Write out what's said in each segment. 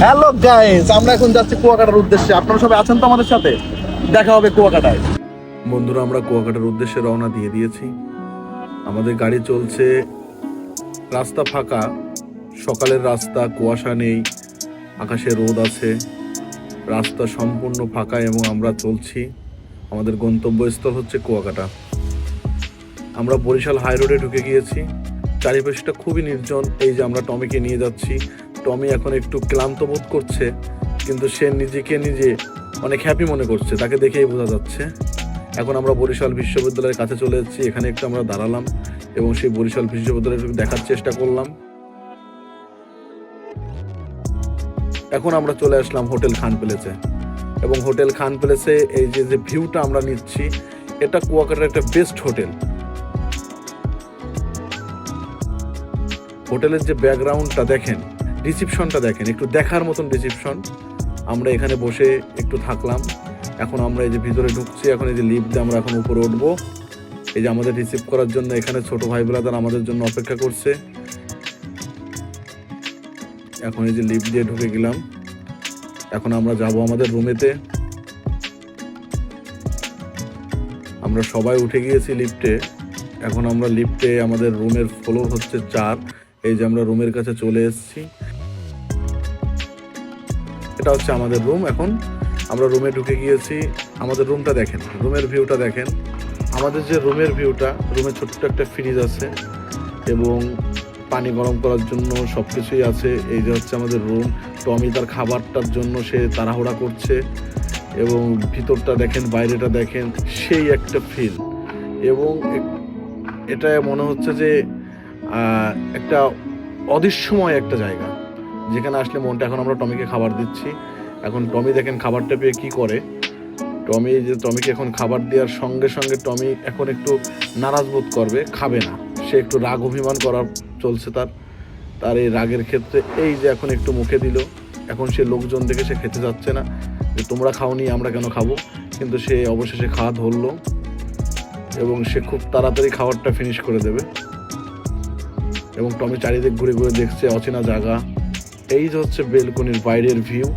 Hello guys, আমরা এখন যাচ্ছি কুয়াকাটার উদ্দেশ্যে। আপনারা সবাই আছেন তো আমাদের সাথে? দেখা হবে কুয়াকাটায়। বন্ধুরা, আমরা কুয়াকাটার উদ্দেশ্যে রওনা দিয়ে দিয়েছি। আমাদের গাড়ি চলছে, রাস্তা ফাঁকা, সকালের রাস্তা, কুয়াশা নেই, আকাশে রোদ আছে, রাস্তা সম্পূর্ণ ফাঁকা এবং আমরা চলছি। আমাদের গন্তব্যস্থল হচ্ছে কুয়াকাটা। আমরা বরিশাল হাই রোডে ঢুকে গিয়েছি। চারিপাশটা খুবই নির্জন। এই যে আমরা টমিকে নিয়ে যাচ্ছি। টমি এখন একটু ক্লান্ত বোধ করছে, কিন্তু সে নিজেকে নিজে অনেক হ্যাপি মনে করছে, তাকে দেখেই বোঝা যাচ্ছে। এখন আমরা বরিশাল বিশ্ববিদ্যালয়ের কাছে চলে এসেছি। এখানে একটু আমরা দাঁড়ালাম এবং সেই বরিশাল বিশ্ববিদ্যালয় দেখার চেষ্টা করলাম। এখন আমরা চলে আসলাম হোটেল খান প্যালেসে, এবং হোটেল খান প্যালেসে এই যে ভিউটা আমরা নিচ্ছি, এটা কুয়াকাটার একটা বেস্ট হোটেল। হোটেলের যে ব্যাকগ্রাউন্ডটা দেখেন, রিসিপশনটা দেখেন, একটু দেখার মতন রিসিপশন। আমরা এখানে বসে একটু থাকলাম। এখন আমরা এই যে ভিতরে ঢুকছি। এখন এই যে লিফট দিয়ে আমরা এখন উপরে উঠবো। এই যে আমাদের রিসিভ করার জন্য এখানে ছোট ভাই ব্রাদার আমাদের জন্য অপেক্ষা করছে। এখন এই যে লিফট দিয়ে ঢুকে গেলাম। এখন আমরা যাব আমাদের রুমেতে। আমরা সবাই উঠে গিয়েছি লিফটে। এখন আমরা লিফটে, আমাদের রুমের ফ্লোর হচ্ছে 4। এই যে আমরা রুমের কাছে চলে এসেছি। এটা হচ্ছে আমাদের রুম। এখন আমরা রুমে ঢুকে গিয়েছি। আমাদের রুমটা দেখেন, রুমের ভিউটা দেখেন। আমাদের যে রুমের ভিউটা, রুমে ছোট্ট একটা ফ্রিজ আছে এবং পানি গরম করার জন্য সব কিছুই আছে। এই যে হচ্ছে আমাদের রুম। টমি তার খাবারটার জন্য সে তাড়াহুড়া করছে, এবং ভিতরটা দেখেন, বাইরেটা দেখেন, সেই একটা ফিল। এবং এটা মনে হচ্ছে যে একটা অদৃশ্যময় একটা জায়গা, যেখানে আসলে মনটা। এখন আমরা টমিকে খাবার দিচ্ছি। এখন টমি দেখেন খাবারটা পেয়ে কি করে। টমিকে এখন খাবার দেওয়ার সঙ্গে সঙ্গে টমি এখন একটু নারাজ বোধ করবে, খাবে না। সে একটু রাগ অভিমান করা চলছে তার এই রাগের ক্ষেত্রে। এই যে এখন একটু মুখে দিল। এখন সে লোকজন দেখে সে খেতে যাচ্ছে না, যে তোমরা খাওনি আমরা কেন খাবো। কিন্তু সে অবশেষে খাওয়া ধরলো এবং সে খুব তাড়াতাড়ি খাবারটা ফিনিশ করে দেবে। এবং টমি চারিদিক ঘুরে ঘুরে দেখছে অচেনা জায়গা। এই যে হচ্ছে বেলকনির বাইরের ভিউ।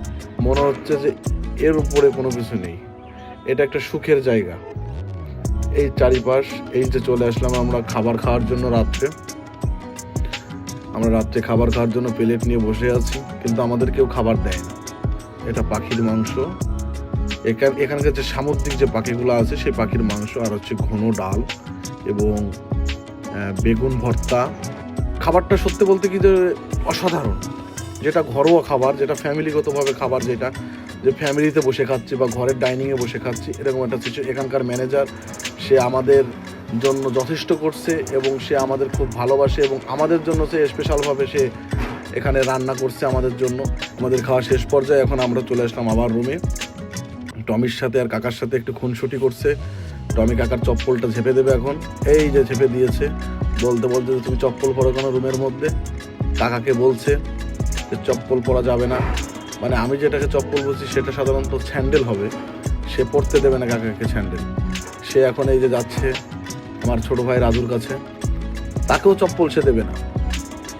মনে হচ্ছে যে এর উপরে কোনো কিছু নেই, এটা একটা সুখের জায়গা। এই চারিপাশ। এই যে চলে আসলাম আমরা খাবার খাওয়ার জন্য রাত্রে। আমরা রাত্রে খাবার খাওয়ার জন্য প্লেট নিয়ে বসে আছি, কিন্তু আমাদের কেউ খাবার দেয় না। এটা পাখির মাংস। এখানকার যে সামুদ্রিক যে পাখিগুলো আছে, সেই পাখির মাংস, আর হচ্ছে ঘন ডাল এবং বেগুন ভর্তা। খাবারটা সত্যি বলতে কি যে অসাধারণ। যেটা ঘরোয়া খাবার, যেটা ফ্যামিলিগতভাবে খাবার, যেটা যে ফ্যামিলিতে বসে খাচ্ছি বা ঘরের ডাইনিংয়ে বসে খাচ্ছি, এরকম একটা সিচুয়েশন। এখানকার ম্যানেজার, সে আমাদের জন্য যথেষ্ট করছে এবং সে আমাদের খুব ভালোবাসে, এবং আমাদের জন্য সে স্পেশালভাবে সে এখানে রান্না করছে আমাদের জন্য। আমাদের খাওয়া শেষ পর্যায়ে এখন আমরা চলে আসলাম আবার রুমে। টমির সাথে আর কাকার সাথে একটু খুনসুটি করছে। টমি কাকার চপ্পলটা ঝেপে দেবে এখন। এই যে ঝেপে দিয়েছে, বলতে বলতে যে তুমি চপ্পল পরো কেন রুমের মধ্যে। কাকাকে বলছে যে চপ্পল পরা যাবে না। মানে আমি যেটাকে চপ্পল বলছি সেটা সাধারণত স্যান্ডেল হবে। সে পরতে দেবে না কাকাকে স্যান্ডেল। সে এখন এই যে যাচ্ছে আমার ছোট ভাই রাজুর কাছে, তাকেও চপ্পল সে দেবে না।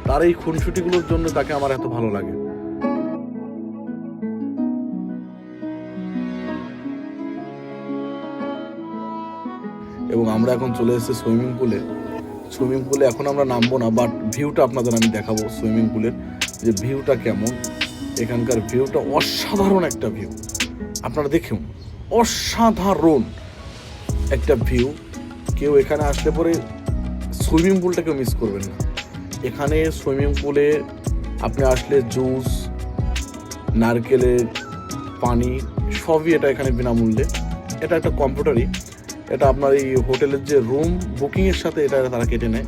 তার এই খুনসুটিগুলোর জন্য তাকে আমার এত ভালো লাগে। এবং আমরা এখন চলে এসেছি সুইমিং পুলে। এখন আমরা নামবো না, বাট ভিউটা আপনাদের আমি দেখাবো। সুইমিং পুলের যে ভিউটা কেমন, এখানকার ভিউটা অসাধারণ একটা ভিউ। আপনারা দেখুন, অসাধারণ একটা ভিউ। কেউ এখানে আসলে পরে সুইমিং পুলটাকে মিস করবেন না। এখানে সুইমিং পুলে আপনি আসলে জুস, নারকেলের পানি, সবই এটা এখানে বিনামূল্যে। এটা একটা কম্পিউটারই। এটা আপনার এই হোটেলের যে রুম বুকিংয়ের সাথে এটা তারা কেটে নেয়।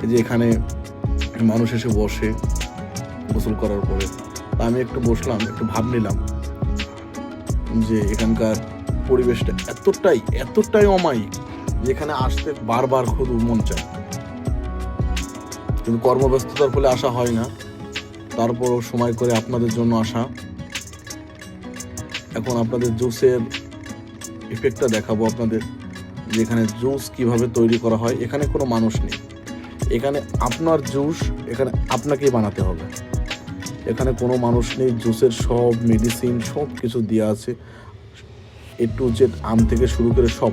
এই যে এখানে মানুষ এসে বসে গোসল করার পরে। আমি একটু বসলাম, একটু ভাব নিলাম যে এখানকার পরিবেশটা এতটাই অমায়িক, যেখানে আসতে বারবার খুব মন চায়। কিন্তু কর্মব্যস্ততার ফলে আসা হয় না, তারপরও সময় করে আপনাদের জন্য আসা। এখন আপনাদের জুসের ইফেক্টটা দেখাবো আপনাদের। যেখানে জুস কিভাবে তৈরি করা হয়। এখানে কোনো মানুষ নেই, এখানে আপনার জুস এখানে আপনাকেই বানাতে হবে। এখানে কোনো মানুষ নেই, জুসের সব মেডিসিন সব কিছু দেওয়া আছে, A to Z, আম থেকে শুরু করে সব।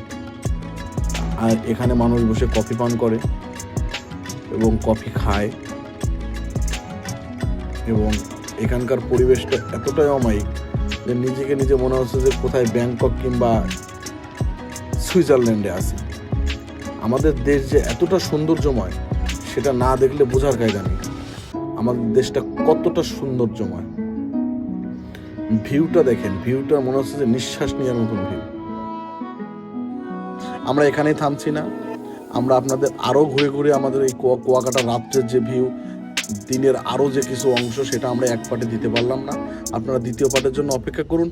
আর এখানে মানুষ বসে কফি পান করে এবং কফি খায়, এবং এখানকার পরিবেশটা এতটাই অমায়িক যে নিজেকে নিজে মনে হচ্ছে যে কোথায় ব্যাংকক কিংবা সুইজারল্যান্ডে আছে। আমাদের দেশ যে এতটা সৌন্দর্যময় সেটা না দেখলে বোঝার কায়দা নেই আমাদের দেশটা কতটা সৌন্দর্যময়। ভিউটা দেখেন, ভিউটা মনে হচ্ছে যে নিঃশ্বাস নেওয়ার মতন ভিউ। আমরা এখানেই থামছি না, আমরা আপনাদের আরও ঘুরে ঘুরে আমাদের এই কুয়াকাটা রাত্রের যে ভিউ, দিনের আরও যে কিছু অংশ সেটা আমরা এক পার্টে দিতে পারলাম না। আপনারা দ্বিতীয় পার্টের জন্য অপেক্ষা করুন।